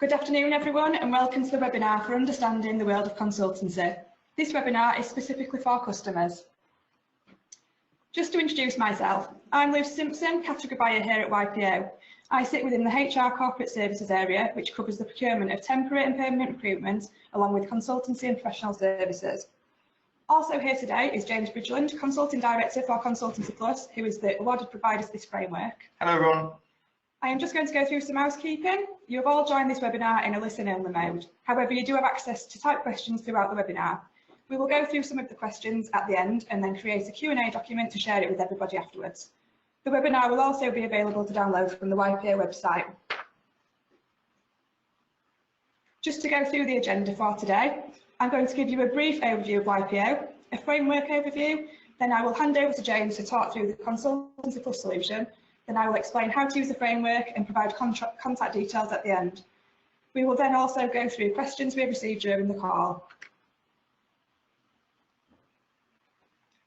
Good afternoon everyone and welcome to the webinar for Understanding the World of Consultancy. This webinar is specifically for customers. Just to introduce myself, I'm Lucy Simpson, category buyer here at YPO. I sit within the HR Corporate Services area, which covers the procurement of temporary and permanent recruitment, along with consultancy and professional services. Also here today is James Bridgeland, Consulting Director for Consultancy Plus, who is the awarded provider to this framework. Hello everyone. I am just going to go through some housekeeping. You have all joined this webinar in a listen-only mode. However, you do have access to type questions throughout the webinar. We will go through some of the questions at the end and then create a Q&A document to share it with everybody afterwards. The webinar will also be available to download from the YPO website. Just to go through the agenda for today, I'm going to give you a brief overview of YPO, a framework overview, then I will hand over to James to talk through the Consultancy Plus solution. Then I will explain how to use the framework and provide contact details at the end. We will then also go through questions we have received during the call.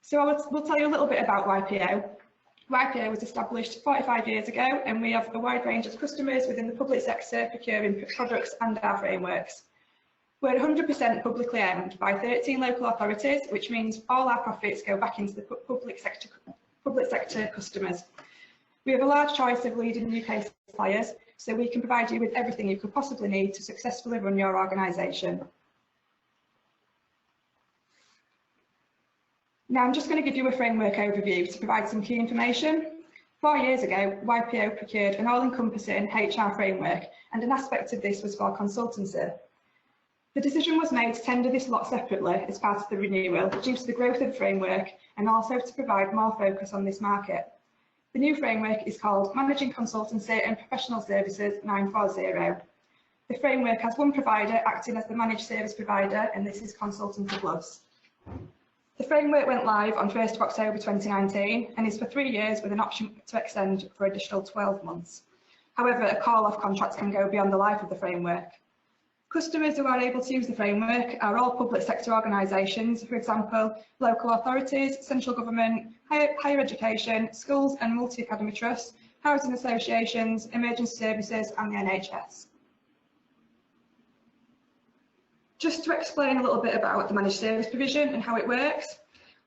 So we'll tell you a little bit about YPO. YPO was established 45 years ago and we have a wide range of customers within the public sector procuring products and our frameworks. We're 100% publicly owned by 13 local authorities, which means all our profits go back into the public sector customers. We have a large choice of leading UK suppliers, so we can provide you with everything you could possibly need to successfully run your organisation. Now I'm just going to give you a framework overview to provide some key information. 4 years ago, YPO procured an all-encompassing HR framework, and an aspect of this was for consultancy. The decision was made to tender this lot separately as part of the renewal due to the growth of the framework and also to provide more focus on this market. The new framework is called Managing Consultancy and Professional Services 940. The framework has one provider acting as the managed service provider, and this is Consultancy Plus. The framework went live on 1st of October 2019 and is for 3 years with an option to extend for additional 12 months. However, a call-off contract can go beyond the life of the framework. Customers who are able to use the framework are all public sector organisations, for example, local authorities, central government, higher education, schools and multi-academy trusts, housing associations, emergency services and the NHS. Just to explain a little bit about the managed service provision and how it works,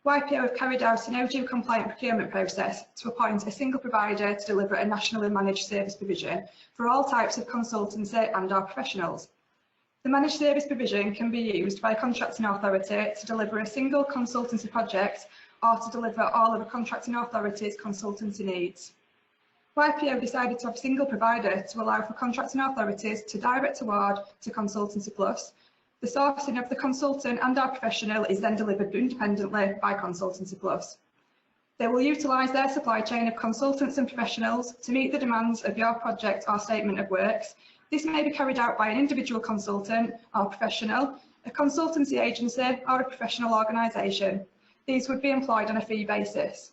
YPO have carried out an ODU compliant procurement process to appoint a single provider to deliver a nationally managed service provision for all types of consultancy and our professionals. The managed service provision can be used by a contracting authority to deliver a single consultancy project or to deliver all of a contracting authority's consultancy needs. YPO decided to have a single provider to allow for contracting authorities to direct award to Consultancy Plus. The sourcing of the consultant and our professional is then delivered independently by Consultancy Plus. They will utilise their supply chain of consultants and professionals to meet the demands of your project or statement of works. This may be carried out by an individual consultant or professional, a consultancy agency or a professional organisation. These would be employed on a fee basis.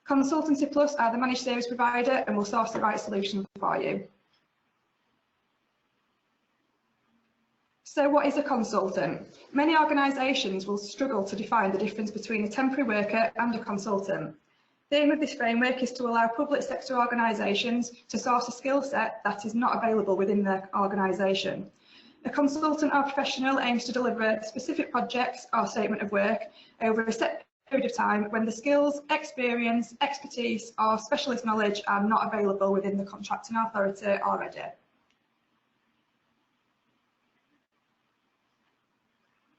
Consultancy Plus are the managed service provider and will source the right solution for you. So what is a consultant? Many organisations will struggle to define the difference between a temporary worker and a consultant. The aim of this framework is to allow public sector organisations to source a skill set that is not available within their organisation. A consultant or professional aims to deliver specific projects or statement of work over a set period of time when the skills, experience, expertise or specialist knowledge are not available within the contracting authority already.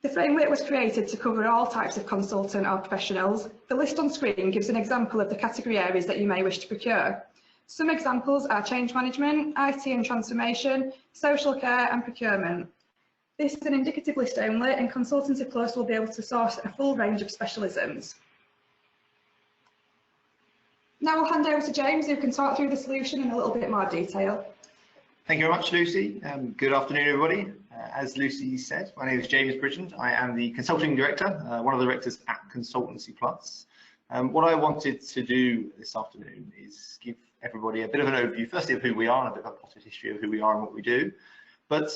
The framework was created to cover all types of consultant or professionals. The list on screen gives an example of the category areas that you may wish to procure. Some examples are change management, IT and transformation, social care and procurement. This is an indicative list only and Consultancy Plus will be able to source a full range of specialisms. Now I'll hand over to James who can talk through the solution in a little bit more detail. Thank you very much, Lucy. Good afternoon, everybody. As Lucy said, my name is James Britten. I am the Consulting Director, one of the directors at Consultancy Plus. What I wanted to do this afternoon is give everybody a bit of an overview, firstly of who we are and a bit of a potted history of who we are and what we do, but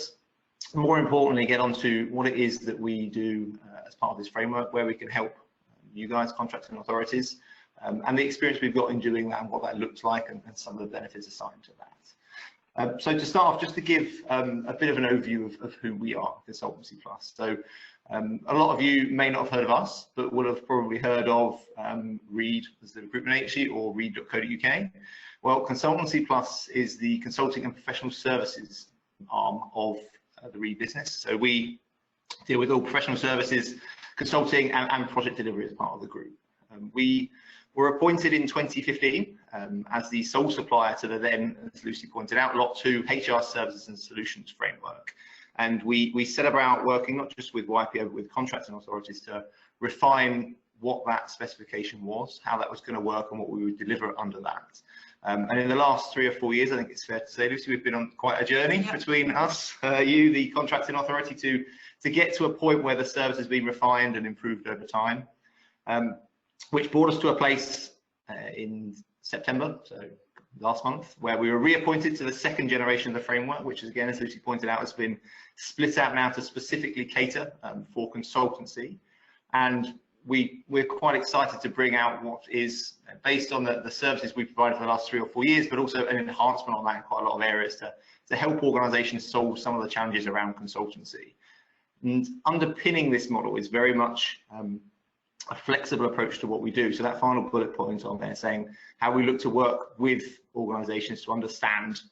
more importantly, get on to what it is that we do as part of this framework, where we can help you guys, contracting authorities, and the experience we've got in doing that and what that looks like and some of the benefits assigned to that. So to start off, just to give a bit of an overview of who we are, Consultancy Plus. So a lot of you may not have heard of us, but will have probably heard of Reed as the recruitment agency, or reed.co.uk. Well, Consultancy Plus is the consulting and professional services arm of the Reed business. So we deal with all professional services, consulting and project delivery as part of the group. We were appointed in 2015 as the sole supplier to the then, as Lucy pointed out, Lot 2 HR Services and Solutions framework. And we set about working not just with YPO, but with contracting authorities to refine what that specification was, how that was going to work, and what we would deliver under that. And in the last 3 or 4 years, I think it's fair to say, Lucy, we've been on quite a journey between us, you, the contracting authority, to get to a point where the service has been refined and improved over time, which brought us to a place in September, so last month, where we were reappointed to the second generation of the framework, which is, again, as Lucy pointed out, has been split out now to specifically cater for consultancy. And we're quite excited to bring out what is based on the services we've provided for the last 3 or 4 years, but also an enhancement on that in quite a lot of areas to help organisations solve some of the challenges around consultancy. And underpinning this model is very much a flexible approach to what we do. So that final bullet point on there saying how we look to work with organisations to understand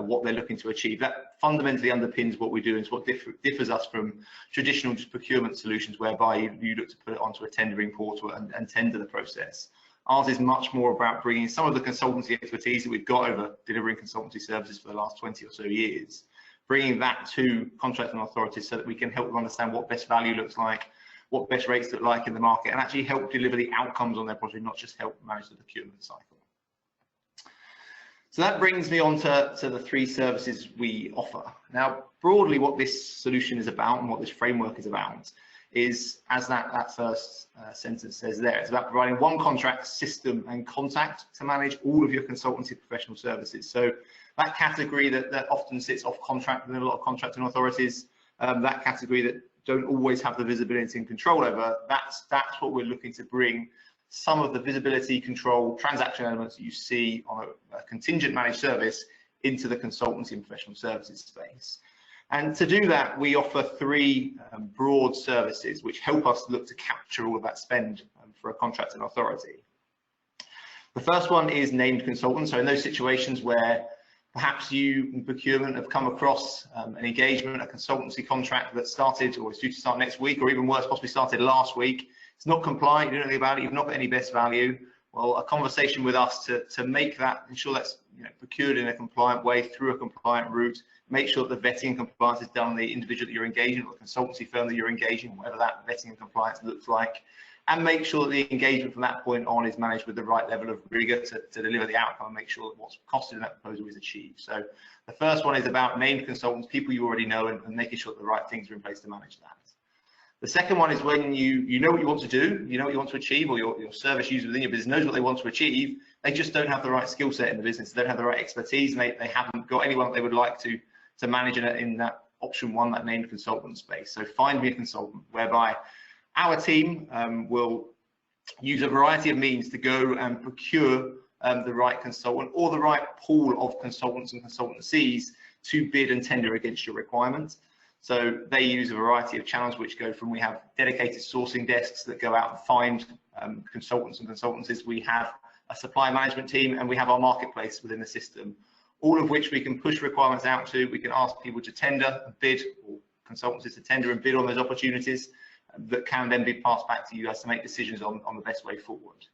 what they're looking to achieve. That fundamentally underpins what we do, and it's what differs us from traditional just procurement solutions, whereby you look to put it onto a tendering portal and tender the process. Ours is much more about bringing some of the consultancy expertise that we've got over delivering consultancy services for the last 20 or so years, bringing that to contracting authorities so that we can help them understand what best value looks like, what best rates look like in the market, and actually help deliver the outcomes on their project, not just help manage the procurement cycle. So that brings me on to the 3 services we offer. Now, broadly, what this solution is about and what this framework is about is, as that first sentence says there, it's about providing one contract, system and contact to manage all of your consultancy professional services. So that category that often sits off contract within a lot of contracting authorities, that category that don't always have the visibility and control over, that's what we're looking to bring some of the visibility, control, transaction elements that you see on a contingent managed service into the consultancy and professional services space. And to do that, we offer 3 broad services which help us look to capture all of that spend for a contracting authority. The first one is named consultants. So in those situations where perhaps you in procurement have come across an engagement, a consultancy contract that started or is due to start next week, or even worse, possibly started last week. It's not compliant, you don't know anything about it, you've not got any best value. Well, a conversation with us to make that, ensure that's procured in a compliant way through a compliant route, make sure that the vetting and compliance is done on the individual that you're engaging, or the consultancy firm that you're engaging, whatever that vetting and compliance looks like, and make sure that the engagement from that point on is managed with the right level of rigor to deliver the outcome and make sure that what's costed in that proposal is achieved. So the first one is about named consultants, people you already know, and making sure that the right things are in place to manage that. The second one is when you know what you want to do, you know what you want to achieve, or your service user within your business knows what they want to achieve, they just don't have the right skill set in the business, they don't have the right expertise, and they haven't got anyone that they would like to manage in that option 1, that named consultant space. So find me a consultant, whereby our team will use a variety of means to go and procure the right consultant or the right pool of consultants and consultancies to bid and tender against your requirements. So they use a variety of channels which go from, we have dedicated sourcing desks that go out and find consultants and consultancies. We have a supply management team, and we have our marketplace within the system, all of which we can push requirements out to. We can ask people to tender and bid, or consultancies to tender and bid on those opportunities that can then be passed back to you guys to make decisions on the best way forward.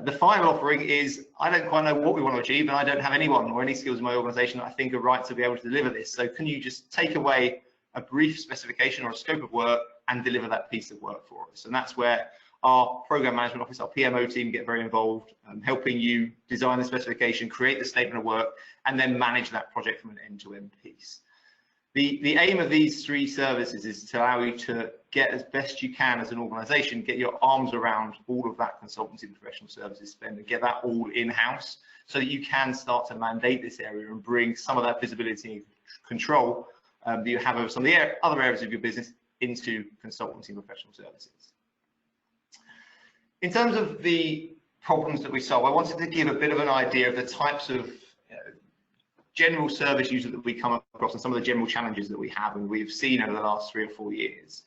The final offering is, I don't quite know what we want to achieve, and I don't have anyone or any skills in my organisation that I think are right to be able to deliver this. So can you just take away a brief specification or a scope of work and deliver that piece of work for us? And that's where our program management office, our PMO team, get very involved, helping you design the specification, create the statement of work, and then manage that project from an end-to-end piece. The aim of these 3 services is to allow you to get as best you can as an organisation, get your arms around all of that consultancy and professional services spend, and get that all in-house, so that you can start to mandate this area and bring some of that visibility and control that you have over some of the other areas of your business into consultancy and professional services. In terms of the problems that we solve, I wanted to give a bit of an idea of the types of general service user that we come across and some of the general challenges that we have and we've seen over the last 3 or 4 years.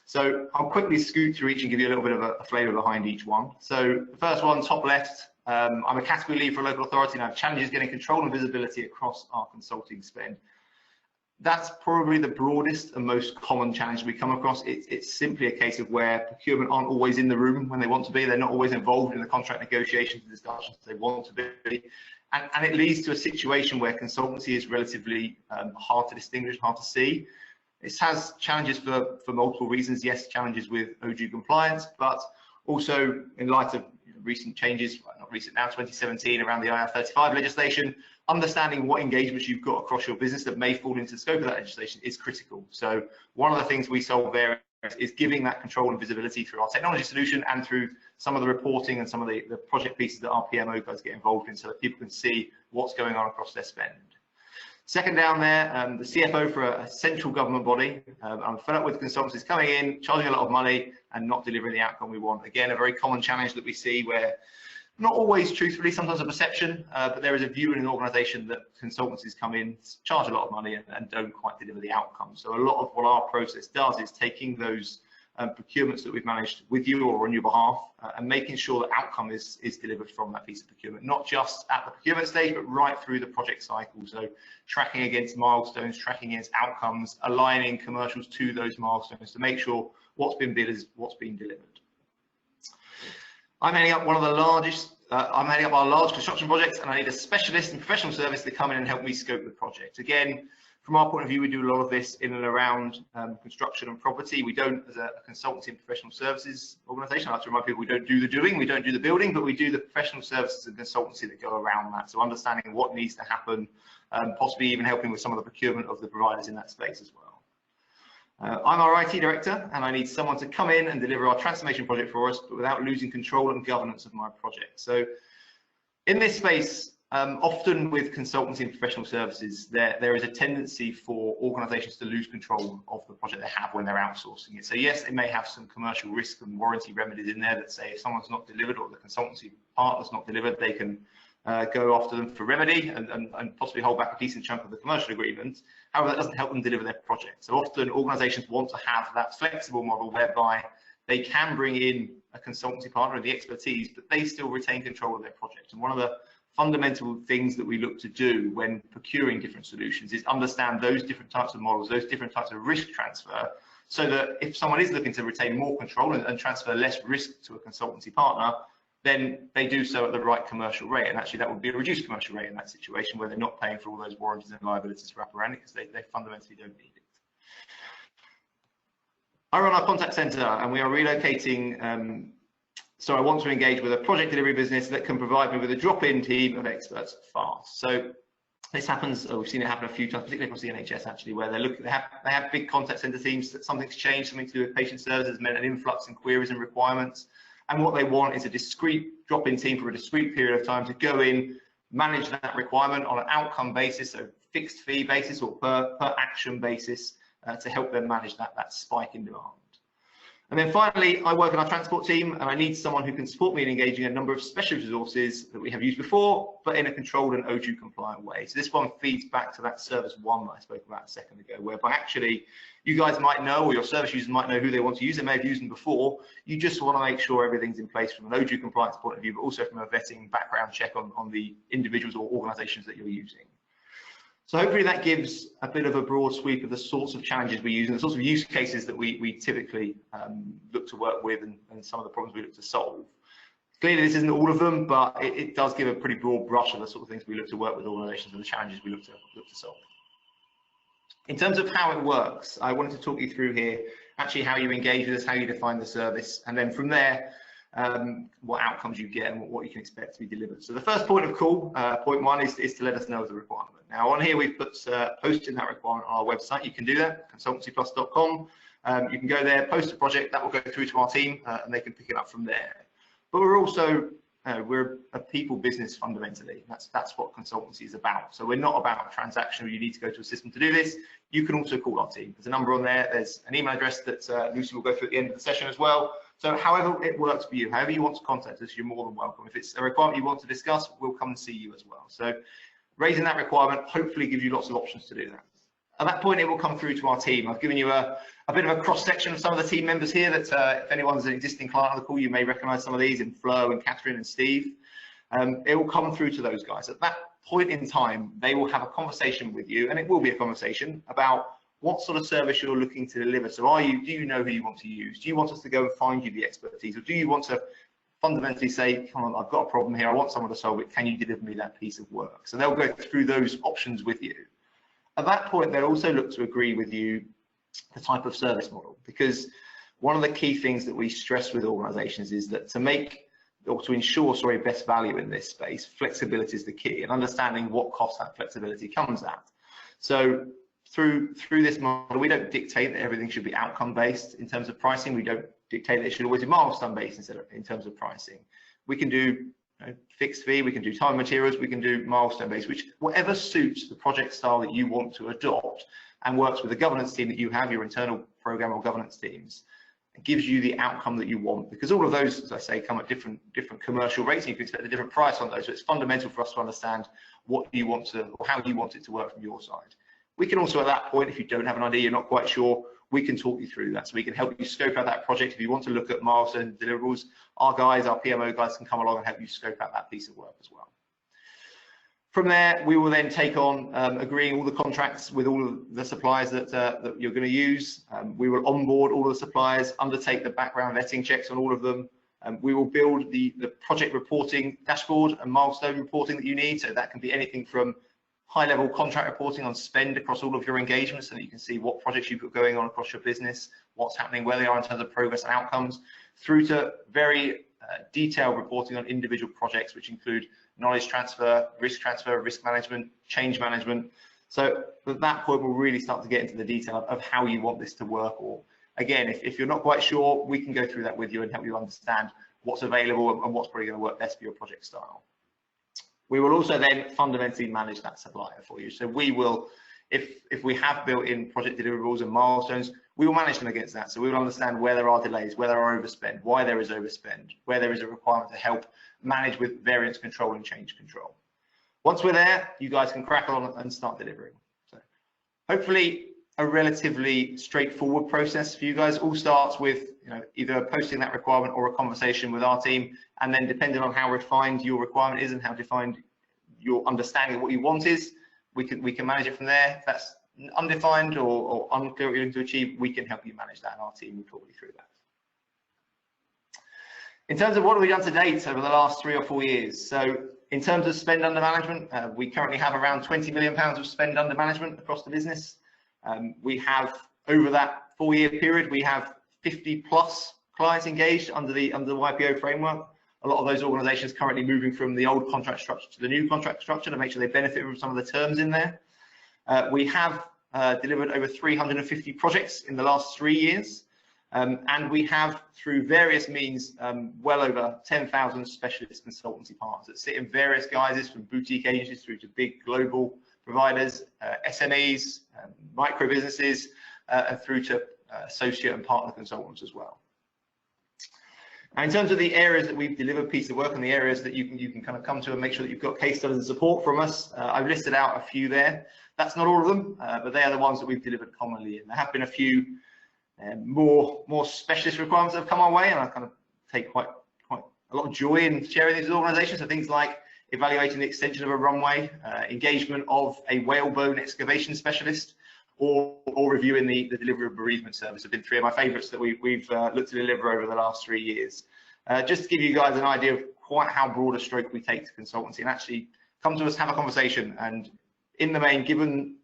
So I'll quickly scoot through each and give you a little bit of a flavour behind each one. So the first one, top left, I'm a category lead for a local authority and I have challenges getting control and visibility across our consulting spend. That's probably the broadest and most common challenge we come across. It's simply a case of where procurement aren't always in the room when they want to be. They're not always involved in the contract negotiations and discussions they want to be. And it leads to a situation where consultancy is relatively hard to distinguish, hard to see. It has challenges for multiple reasons. Yes, challenges with OJU compliance, but also in light of recent changes, well, not recent now, 2017, around the IR35 legislation, understanding what engagements you've got across your business that may fall into the scope of that legislation is critical. So one of the things we solve there is giving that control and visibility through our technology solution and through some of the reporting and some of the project pieces that our PMO guys get involved in so that people can see what's going on across their spend. Second down there, the CFO for a central government body. I'm fed up with consultancies coming in, charging a lot of money and not delivering the outcome we want. Again, a very common challenge that we see where not always truthfully, sometimes a perception, but there is a view in an organisation that consultancies come in, charge a lot of money and don't quite deliver the outcome. So a lot of what our process does is taking those procurements that we've managed with you or on your behalf and making sure that outcome is delivered from that piece of procurement, not just at the procurement stage, but right through the project cycle. So tracking against milestones, tracking against outcomes, aligning commercials to those milestones to make sure what's been bid is what's been delivered. I'm heading up one of the largest, I'm heading up our large construction projects and I need a specialist in professional service to come in and help me scope the project. Again, from our point of view, we do a lot of this in and around construction and property. We don't, as a consultancy and professional services organisation, I like to remind people we don't do the doing, we don't do the building, but we do the professional services and consultancy that go around that. So understanding what needs to happen, possibly even helping with some of the procurement of the providers in that space as well. I'm our IT director and I need someone to come in and deliver our transformation project for us, but without losing control and governance of my project. So in this space, often with consultancy and professional services, there is a tendency for organisations to lose control of the project they have when they're outsourcing it. So yes, they may have some commercial risk and warranty remedies in there that say if someone's not delivered or the consultancy partner's not delivered, they can go after them for remedy and possibly hold back a decent chunk of the commercial agreement. However, that doesn't help them deliver their project. So often organisations want to have that flexible model whereby they can bring in a consultancy partner and the expertise, but they still retain control of their project. And one of the fundamental things that we look to do when procuring different solutions is understand those different types of models, those different types of risk transfer, so that if someone is looking to retain more control and transfer less risk to a consultancy partner, then they do so at the right commercial rate. And actually that would be a reduced commercial rate in that situation where they're not paying for all those warranties and liabilities to wrap around it because they fundamentally don't need it. I run our contact centre and we are relocating, so I want to engage with a project delivery business that can provide me with a drop-in team of experts fast. So this happens, we've seen it happen a few times, particularly across the NHS actually, where they have big contact centre teams, that something's changed, something to do with patient services, meant an influx in queries and requirements. And what they want is a discrete drop-in team for a discrete period of time to go in, manage that requirement on an outcome basis, so fixed fee basis or per action basis to help them manage that spike in demand. And then finally, I work in our transport team and I need someone who can support me in engaging a number of specialist resources that we have used before, but in a controlled and OJU compliant way. So this one feeds back to that service one that I spoke about a second ago, whereby actually you guys might know, or your service users might know who they want to use. They may have used them before. You just want to make sure everything's in place from an OJU compliance point of view, but also from a vetting background check on the individuals or organizations that you're using. So hopefully that gives a bit of a broad sweep of the sorts of challenges we use and the sorts of use cases that we typically look to work with and some of the problems we look to solve. Clearly this isn't all of them, but it does give a pretty broad brush of the sort of things we look to work with organizations and the challenges we look to solve. In terms of how it works, I wanted to talk you through here actually how you engage with us, how you define the service, and then from there, what outcomes you get and what you can expect to be delivered. So the first point of call, point one, is to let us know of the requirement. Now on here we've put posting that requirement on our website. You can do that, consultancyplus.com. You can go there, post a project, that will go through to our team and they can pick it up from there. But we're also, we're a people business fundamentally. That's what consultancy is about. So we're not about transactional, you need to go to a system to do this. You can also call our team. There's a number on there. There's an email address that Lucy will go through at the end of the session as well. So however it works for you, however you want to contact us, you're more than welcome. If it's a requirement you want to discuss, we'll come and see you as well. So raising that requirement hopefully gives you lots of options to do that. At that point, it will come through to our team. I've given you a bit of a cross-section of some of the team members here that if anyone's an existing client on the call, you may recognise some of these in Flo and Catherine and Steve. It will come through to those guys. At that point in time, they will have a conversation with you, and it will be a conversation about what sort of service you're looking to deliver. So do you know who you want to use? Do you want us to go and find you the expertise, or do you want to fundamentally say, come on, I've got a problem here, I want someone to solve it, can you deliver me that piece of work? So they'll go through those options with you. At that point, they'll also look to agree with you the type of service model, because one of the key things that we stress with organizations is that to ensure best value in this space, flexibility is the key, and understanding what cost that flexibility comes at. So through this model, we don't dictate that everything should be outcome based in terms of pricing. We don't dictate that it should always be milestone based in terms of pricing. We can do fixed fee, we can do time and materials, we can do milestone based, which whatever suits the project style that you want to adopt and works with the governance team that you have, your internal program or governance teams, it gives you the outcome that you want, because all of those, as I say, come at different commercial rates, and you can expect a different price on those. So it's fundamental for us to understand what you want to, or how you want it to work from your side. We can also, at that point, if you don't have an idea, you're not quite sure, we can talk you through that. So we can help you scope out that project. If you want to look at milestone deliverables, our PMO guys can come along and help you scope out that piece of work as well. From there, we will then take on agreeing all the contracts with all of the suppliers that you're going to use. We will onboard all of the suppliers, undertake the background vetting checks on all of them. We will build the project reporting dashboard and milestone reporting that you need. So that can be anything from high-level contract reporting on spend across all of your engagements, so that you can see what projects you've got going on across your business, what's happening, where they are in terms of progress and outcomes, through to very detailed reporting on individual projects, which include knowledge transfer, risk management, change management. So at that point, we'll really start to get into the detail of how you want this to work. Or again, if you're not quite sure, we can go through that with you and help you understand what's available and what's probably going to work best for your project style. We will also then fundamentally manage that supplier for you. So we will, if we have built-in project deliverables and milestones, we will manage them against that. So we will understand where there are delays, where there are overspend, why there is overspend, where there is a requirement to help manage with variance control and change control. Once we're there, you guys can crack on and start delivering. So hopefully a relatively straightforward process for you guys. All starts with either posting that requirement or a conversation with our team, and then depending on how refined your requirement is and how defined your understanding of what you want is, we can manage it from there. If that's undefined or unclear what you're looking to achieve, we can help you manage that, and our team will talk you through that. In terms of what have we done to date over the last 3 or 4 years, so in terms of spend under management, we currently have around £20 million of spend under management across the business. We have, over that 4-year period, we have 50+ clients engaged under the YPO framework. A lot of those organisations currently moving from the old contract structure to the new contract structure to make sure they benefit from some of the terms in there. We have delivered over 350 projects in the last 3 years, and we have, through various means, well over 10,000 specialist consultancy partners that sit in various guises, from boutique agencies through to big global providers, SMEs, micro businesses, and through to associate and partner consultants as well. Now, in terms of the areas that we've delivered piece of work and the areas that you can kind of come to and make sure that you've got case studies and support from us, I've listed out a few there. That's not all of them, but they are the ones that we've delivered commonly. And there have been a few more specialist requirements that have come our way, and I kind of take quite a lot of joy in sharing these with organisations. So things like evaluating the extension of a runway, engagement of a whalebone excavation specialist, or reviewing the delivery of bereavement service have been 3 of my favourites that we've looked to deliver over the last 3 years. Just to give you guys an idea of quite how broad a stroke we take to consultancy, and actually come to us, have a conversation, and in the main, given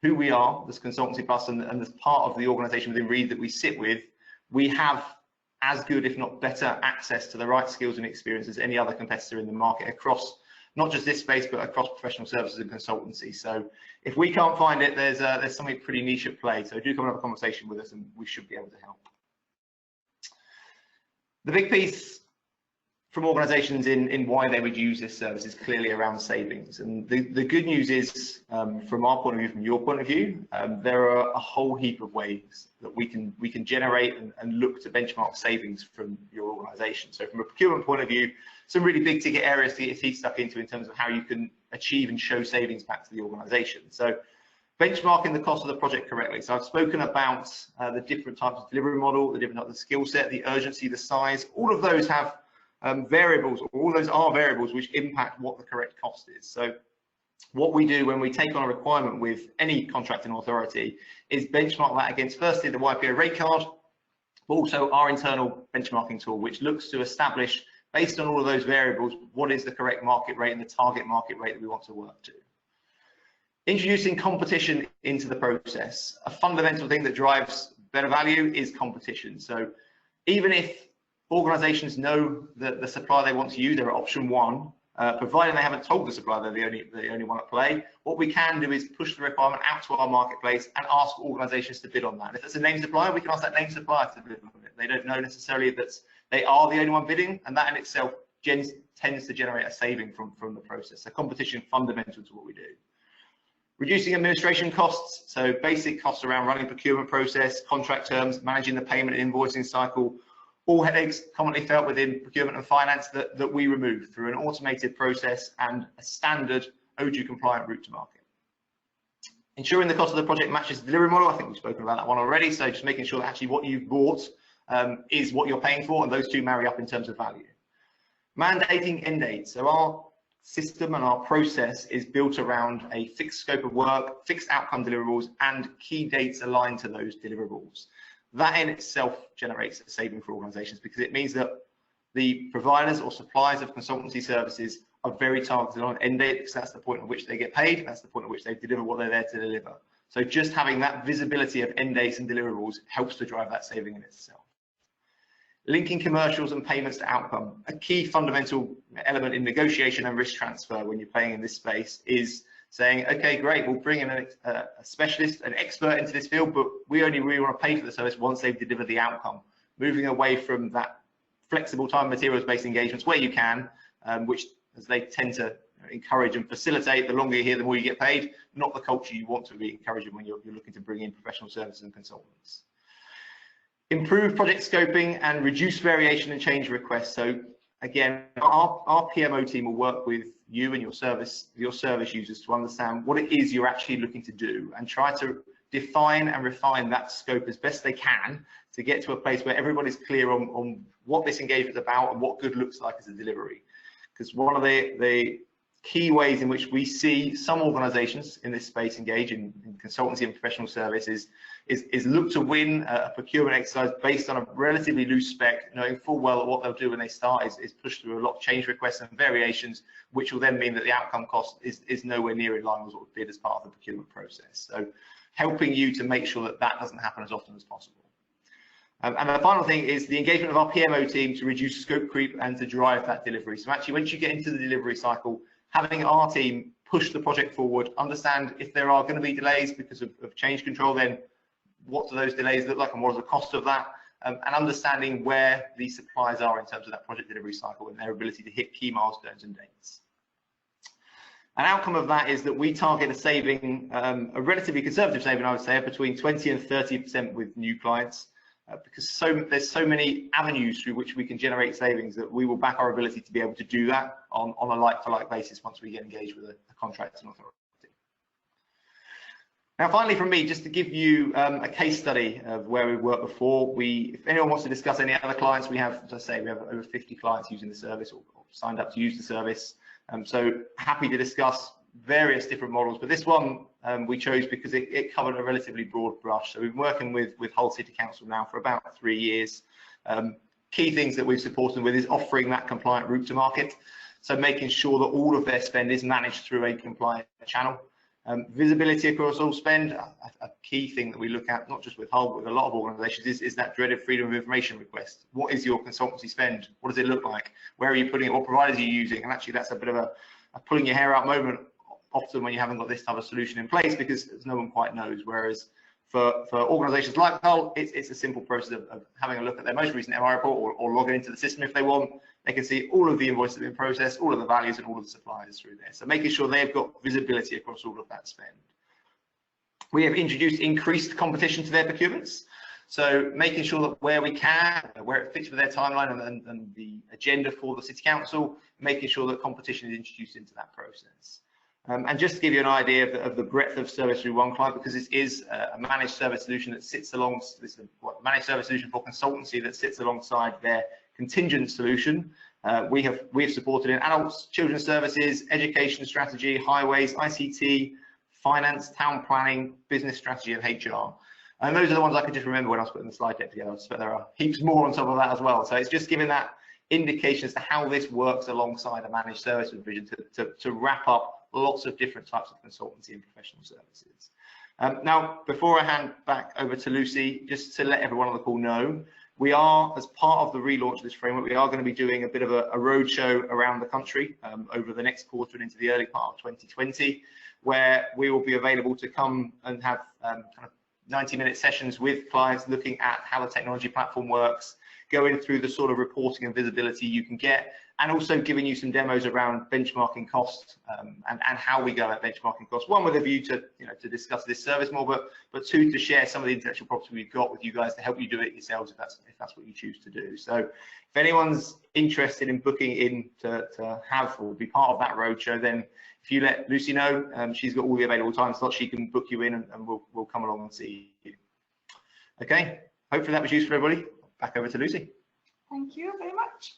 who we are, this Consultancy Plus, and this part of the organisation within Reed that we sit with, we have as good, if not better, access to the right skills and experience as any other competitor in the market across not just this space, but across professional services and consultancy. So if we can't find it, there's something pretty niche at play. So do come and have a conversation with us, and we should be able to help. The big piece from organisations in why they would use this service is clearly around savings. And the good news is, from our point of view, from your point of view, there are a whole heap of ways that we can generate and look to benchmark savings from your organisation. So from a procurement point of view, some really big ticket areas to get your teeth stuck into in terms of how you can achieve and show savings back to the organisation. So benchmarking the cost of the project correctly. So I've spoken about the different types of delivery model, the different types of skill set, the urgency, the size. All of those have variables, or all those are variables which impact what the correct cost is. So what we do when we take on a requirement with any contracting authority is benchmark that against firstly the YPO rate card, but also our internal benchmarking tool, which looks to establish, based on all of those variables, what is the correct market rate and the target market rate that we want to work to. Introducing competition into the process. A fundamental thing that drives better value is competition. So even if organizations know that the supplier they want to use, they're option one, provided they haven't told the supplier they're the only one at play, what we can do is push the requirement out to our marketplace and ask organizations to bid on that. If it's a named supplier, we can ask that named supplier to bid on it. They don't know necessarily that they are the only one bidding, and that in itself tends to generate a saving from the process. So competition fundamental to what we do. Reducing administration costs, so basic costs around running procurement process, contract terms, managing the payment and invoicing cycle, all headaches commonly felt within procurement and finance that we remove through an automated process and a standard ODU compliant route to market. Ensuring the cost of the project matches the delivery model, I think we've spoken about that one already, so just making sure that actually what you've bought is what you're paying for, and those two marry up in terms of value. Mandating end dates, so our system and our process is built around a fixed scope of work, fixed outcome deliverables, and key dates aligned to those deliverables. That in itself generates a saving for organizations because it means that the providers or suppliers of consultancy services are very targeted on end date, because that's the point at which they get paid, that's the point at which they deliver what they're there to deliver. So just having that visibility of end dates and deliverables helps to drive that saving in itself. Linking commercials and payments to outcome. A key fundamental element in negotiation and risk transfer when you're playing in this space is saying, okay, great, we'll bring in a specialist, an expert into this field, but we only really want to pay for the service once they've delivered the outcome. Moving away from that flexible time materials-based engagements where you can, which as they tend to encourage and facilitate, the longer you're here, the more you get paid, not the culture you want to be encouraging when you're looking to bring in professional services and consultants. Improve project scoping and reduce variation and change requests. So again, our PMO team will work with you and your service users to understand what it is you're actually looking to do and try to define and refine that scope as best they can to get to a place where everybody's clear on what this engagement is about and what good looks like as a delivery. Because one of the key ways in which we see some organizations in this space engage in consultancy and professional services is look to win a procurement exercise based on a relatively loose spec, knowing full well that what they'll do when they start is push through a lot of change requests and variations, which will then mean that the outcome cost is nowhere near in line with what we did as part of the procurement process. So helping you to make sure that that doesn't happen as often as possible. And the final thing is the engagement of our PMO team to reduce scope creep and to drive that delivery. So actually, once you get into the delivery cycle, having our team push the project forward, understand if there are going to be delays because of change control, then what do those delays look like and what is the cost of that, and understanding where the suppliers are in terms of that project delivery cycle and their ability to hit key milestones and dates. An outcome of that is that we target a saving, a relatively conservative saving, I would say, of between 20 and 30% with new clients, because there's so many avenues through which we can generate savings that we will back our ability to be able to do that on a like-for-like basis once we get engaged with a contracting authority. Now, finally, from me, just to give you a case study of where we've worked before. If anyone wants to discuss any other clients, we have, as I say, we have over 50 clients using the service or signed up to use the service. So happy to discuss various different models, but this one we chose because it covered a relatively broad brush. So we've been working with Hull City Council now for about 3 years. Key things that we've supported with is offering that compliant route to market. So making sure that all of their spend is managed through a compliant channel. Visibility across all spend, a key thing that we look at, not just with Hull, but with a lot of organizations, is that dreaded freedom of information request. What is your consultancy spend? What does it look like? Where are you putting it? What providers are you using? And actually, that's a bit of a pulling your hair out moment often when you haven't got this type of solution in place, because no one quite knows. Whereas for organizations like Hull, it's a simple process of having a look at their most recent MI report or logging into the system if they want. They can see all of the invoices that have been processed, all of the values and all of the suppliers through there. So making sure they've got visibility across all of that spend. We have introduced increased competition to their procurements. So making sure that where we can, where it fits with their timeline and the agenda for the City Council, making sure that competition is introduced into that process. And just to give you an idea of the breadth of service through one client, because this is a managed service solution that sits along, this is a managed service solution for consultancy that sits alongside their contingent solution. We have supported in adults, children's services, education strategy, highways, ICT, finance, town planning, business strategy, and HR. And those are the ones I could just remember when I was putting the slide deck together. I suspect there are heaps more on top of that as well. So it's just giving that indication as to how this works alongside a managed service provision to wrap up lots of different types of consultancy and professional services. Now, before I hand back over to Lucy, just to let everyone on the call know, we are, as part of the relaunch of this framework, we are going to be doing a bit of a roadshow around the country over the next quarter and into the early part of 2020, where we will be available to come and have kind of 90-minute sessions with clients looking at how the technology platform works, going through the sort of reporting and visibility you can get, and also giving you some demos around benchmarking costs and how we go at benchmarking costs. One, with a view to to discuss this service more, but two, to share some of the intellectual property we've got with you guys to help you do it yourselves if that's what you choose to do. So if anyone's interested in booking in to have or be part of that roadshow, then if you let Lucy know, she's got all the available time slots, she can book you in and we'll come along and see you. Okay, hopefully that was useful for everybody. Back over to Lucy. Thank you very much.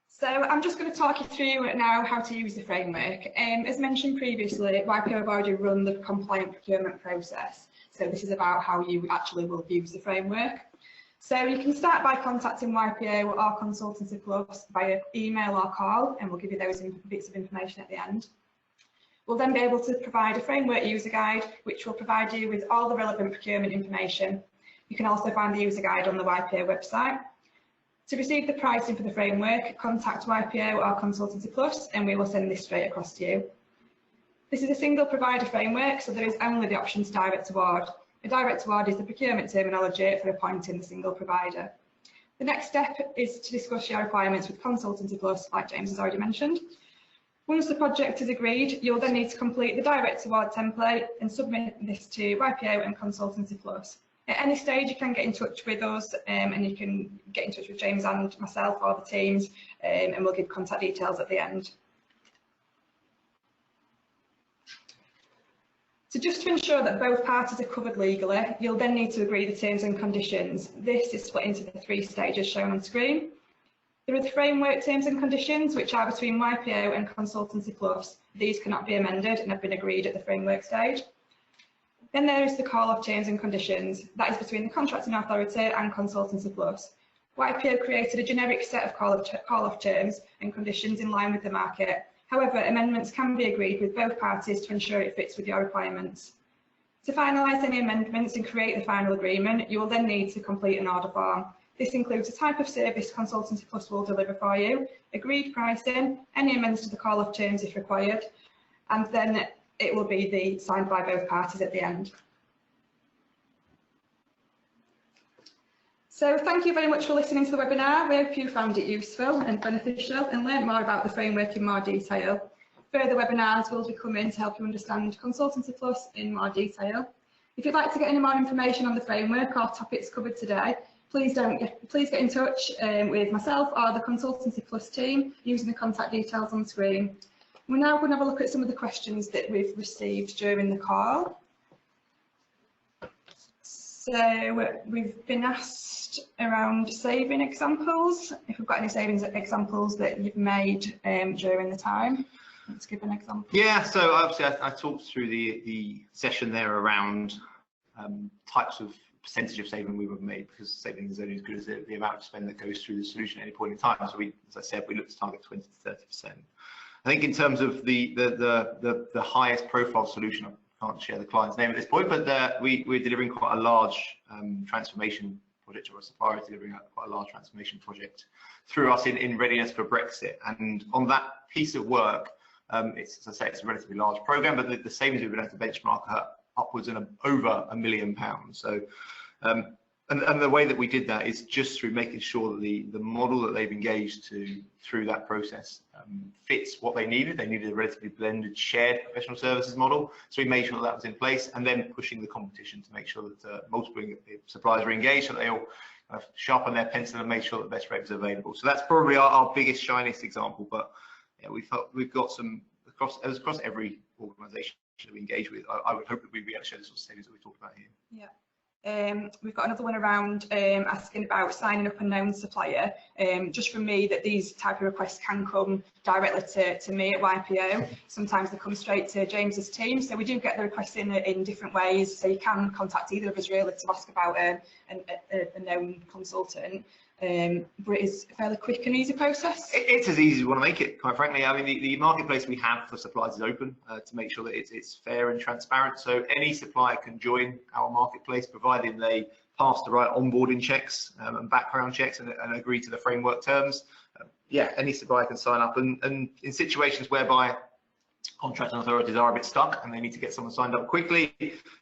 So I'm just going to talk you through now how to use the framework. As mentioned previously, YPO have already run the compliant procurement process. So this is about how you actually will use the framework. So you can start by contacting YPO or Consultancy Plus via email or call, and we'll give you those bits of information at the end. We'll then be able to provide a framework user guide, which will provide you with all the relevant procurement information. You can also find the user guide on the YPO website. To receive the pricing for the framework, contact YPO or Consultancy Plus and we will send this straight across to you. This is a single provider framework, so there is only the option to direct award. A direct award is the procurement terminology for appointing the single provider. The next step is to discuss your requirements with Consultancy Plus, like James has already mentioned. Once the project is agreed, you'll then need to complete the direct award template and submit this to YPO and Consultancy Plus. At any stage, you can get in touch with us and you can get in touch with James and myself or the teams, and we'll give contact details at the end. So just to ensure that both parties are covered legally, you'll then need to agree the terms and conditions. This is split into the 3 stages shown on screen. There are the framework terms and conditions, which are between YPO and Consultancy Plus. These cannot be amended and have been agreed at the framework stage. Then there is the call-off terms and conditions. That is between the contracting authority and Consultancy Plus. YPO created a generic set of call-off terms and conditions in line with the market. However, amendments can be agreed with both parties to ensure it fits with your requirements. To finalise any amendments and create the final agreement, you will then need to complete an order form. This includes the type of service Consultancy Plus will deliver for you, agreed pricing, any amendments to the call-off terms if required, and then it will be signed by both parties at the end. So thank you very much for listening to the webinar. We hope you found it useful and beneficial and learned more about the framework in more detail. Further webinars will be coming to help you understand Consultancy Plus in more detail. If you'd like to get any more information on the framework or topics covered today, please get in touch with myself or the Consultancy Plus team using the contact details on screen. We're now going to have a look at some of the questions that we've received during the call. So we've been asked around saving examples. If we've got any savings examples that you've made during the time, let's give an example. Yeah, so obviously I talked through the session there around types of percentage of saving we would have made, because saving is only as good as the amount of spend that goes through the solution at any point in time. So we, as I said, we look to target 20 to 30%. I think in terms of the highest profile solution, I can't share the client's name at this point, but we're delivering quite a large transformation project, or a supplier is delivering quite a large transformation project through us in readiness for Brexit. And on that piece of work, it's, as I say, it's a relatively large program, but the savings we've been able to benchmark are upwards and over £1 million. So, and the way that we did that is just through making sure that the model that they've engaged through that process fits what they needed. They needed a relatively blended, shared professional services model. So we made sure that was in place, and then pushing the competition to make sure that multiple suppliers were engaged, so they all kind of sharpen their pencil and make sure that the best rate was available. So that's probably our biggest, shiniest example. But yeah, we've got some across every organisation that we engage with. I would hope that we'd be able to share the sorts of savings that we talked about here. Yeah. We've got another one around asking about signing up a known supplier. Just from me, that these type of requests can come directly to me at YPO. Sometimes they come straight to James's team, so we do get the requests in different ways. So you can contact either of us really to ask about a known consultant. But it is a fairly quick and easy process. It's as easy as we want to make it, quite frankly. I mean, the marketplace we have for suppliers is open to make sure that it's fair and transparent. So any supplier can join our marketplace, providing they pass the right onboarding checks and background checks and agree to the framework terms. Yeah, any supplier can sign up. And in situations whereby contracting authorities are a bit stuck and they need to get someone signed up quickly,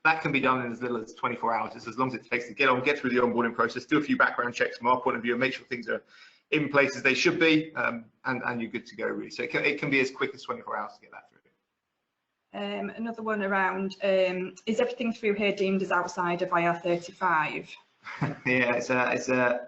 that can be done in as little as 24 hours. It's as long as it takes to get through the onboarding process, do a few background checks from our point of view, and make sure things are in place as they should be, and you're good to go, really. So it can be as quick as 24 hours to get that through. Another one around, is everything through here deemed as outside of IR35? Yeah, it's a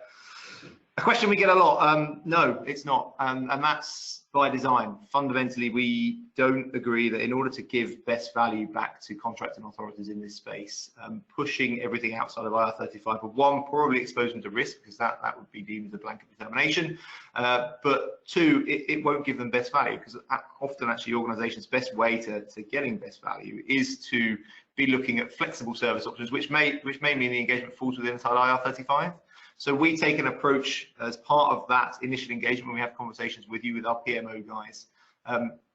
question we get a lot. No, it's not, and that's by design. Fundamentally, we don't agree that in order to give best value back to contracting authorities in this space, pushing everything outside of IR35 would, one, probably expose them to risk, because that would be deemed as a blanket determination, but two, it won't give them best value, because often actually organisations' best way to getting best value is to be looking at flexible service options, which may mean the engagement falls within inside IR35. So we take an approach as part of that initial engagement when we have conversations with you, with our PMO guys.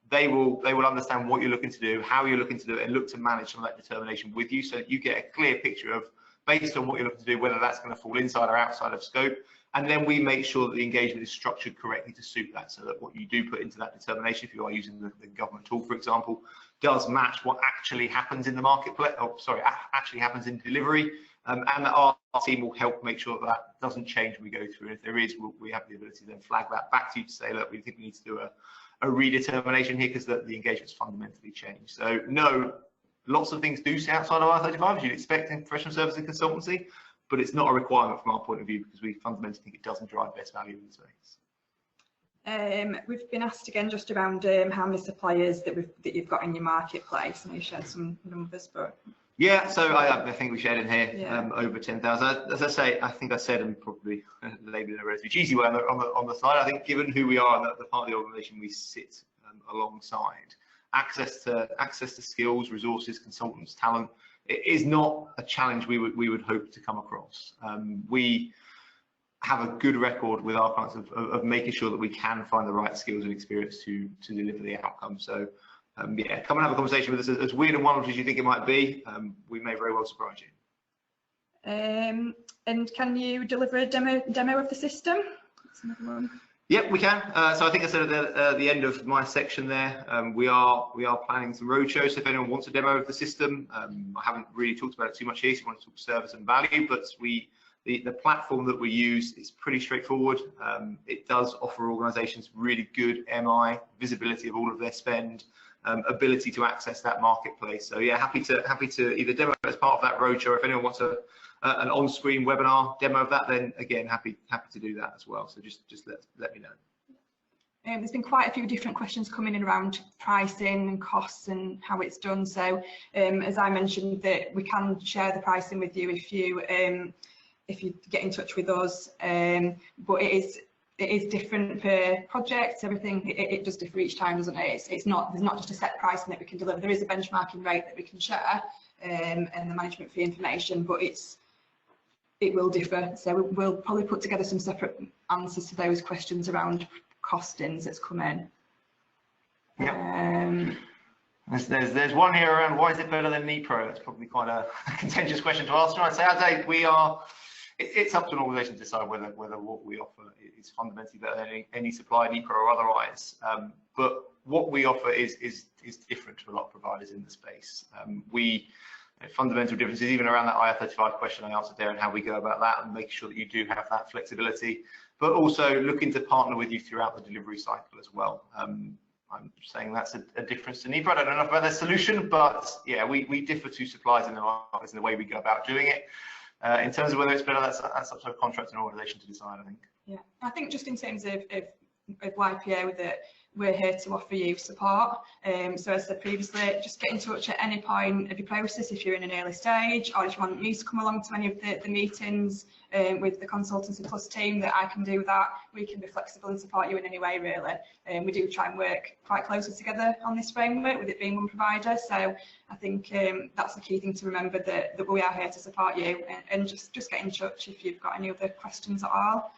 They will understand what you're looking to do, how you're looking to do it, and look to manage some of that determination with you, so that you get a clear picture of, based on what you're looking to do, whether that's going to fall inside or outside of scope. And then we make sure that the engagement is structured correctly to suit that, so that what you do put into that determination, if you are using the government tool, for example, does match what actually happens in the marketplace, actually happens in delivery. And that our team will help make sure that doesn't change when we go through. And if there is, we have the ability to then flag that back to you to say, look, we think we need to do a redetermination here because the engagement's fundamentally changed. So no, lots of things do sit outside of IR35, as you'd expect in professional services and consultancy, but it's not a requirement from our point of view, because we fundamentally think it doesn't drive best value in the space. We've been asked again just around how many suppliers that you've got in your marketplace, and you shared some numbers, but. Yeah, so I think we shared in here, yeah. Over 10,000. As I say, I think I said, and probably labelled in a relatively cheesy way on the slide, I think given who we are and the part of the organisation we sit alongside, access to skills, resources, consultants, talent, it is not a challenge we would hope to come across. We have a good record with our clients of making sure that we can find the right skills and experience to deliver the outcome. So. Yeah, come and have a conversation with us. As weird and wonderful as you think it might be, we may very well surprise you. And can you deliver a demo of the system? That's another one. Yep, we can. So I think I said at the end of my section there, we are planning some roadshows. So if anyone wants a demo of the system, I haven't really talked about it too much here, so I want to talk service and value, but the platform that we use is pretty straightforward. It does offer organisations really good MI, visibility of all of their spend, ability to access that marketplace. So yeah, happy to either demo as part of that roadshow. If anyone wants an on-screen webinar demo of that, then again, happy to do that as well. So just let me know. There's been quite a few different questions coming in around pricing and costs and how it's done. So as I mentioned, that we can share the pricing with you if you get in touch with us, but it is different per project. Everything it does differ each time, doesn't it? There's not just a set pricing that we can deliver. There is a benchmarking rate that we can share, and the management fee information, but it will differ. So we'll probably put together some separate answers to those questions around costings that's come in. Yeah. There's one here around why is it better than NEPRO? That's probably quite a contentious question to ask. I'd say it's up to an organisation to decide whether what we offer is fundamentally better than any supplier, NEPRO or otherwise. But what we offer is different to a lot of providers in the space. Fundamental differences, even around that IR35 question I answered there, and how we go about that and make sure that you do have that flexibility, but also looking to partner with you throughout the delivery cycle as well. I'm saying that's a difference to NEPRO. I don't know enough about their solution, but yeah, we differ to suppliers in the way we go about doing it. In terms of whether it's better, that's up to a contract and organisation to decide, I think. Yeah, I think just in terms of YPO, that we're here to offer you support. So as I said previously, just get in touch at any point of your process if you're in an early stage, or if you want me to come along to any of the meetings with the Consultancy Plus team, that I can do that. We can be flexible and support you in any way, really. We do try and work quite closely together on this framework, with it being one provider. So I think that's the key thing to remember, that we are here to support you, and just get in touch if you've got any other questions at all.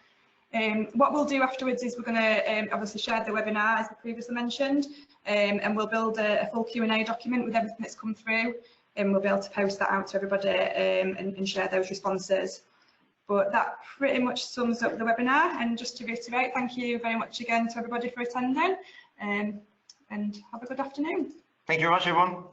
What we'll do afterwards is we're going to obviously share the webinar, as I previously mentioned, and we'll build a full Q&A document with everything that's come through, and we'll be able to post that out to everybody and share those responses. But that pretty much sums up the webinar, and just to reiterate, thank you very much again to everybody for attending, and have a good afternoon. Thank you very much, everyone.